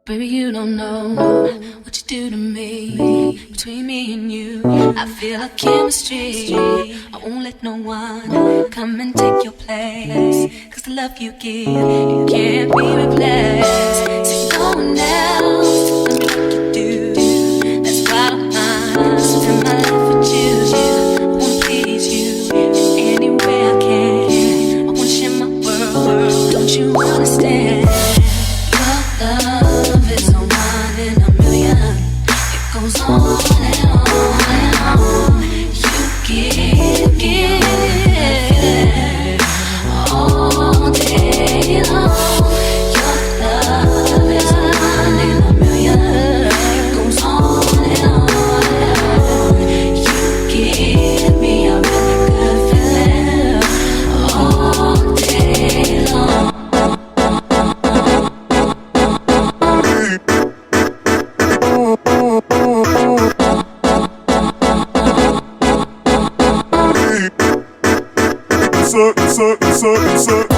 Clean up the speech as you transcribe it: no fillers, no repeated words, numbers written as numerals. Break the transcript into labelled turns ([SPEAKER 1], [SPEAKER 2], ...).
[SPEAKER 1] Baby, you don't know what you do to me. Between me and you, I feel a chemistry. I won't let no one come and take your place. Cause the love you give, it can't be replaced. So no one else can do what you do. That's why I'm spend my life with you. I wanna please you in any way I can. I wanna share my world, don't you understand? Your love is a one in a million. It goes on and on and on. You give all day long. Your love is a one in a million. It goes on and on and on. You give me a really good feeling all day long.
[SPEAKER 2] Insert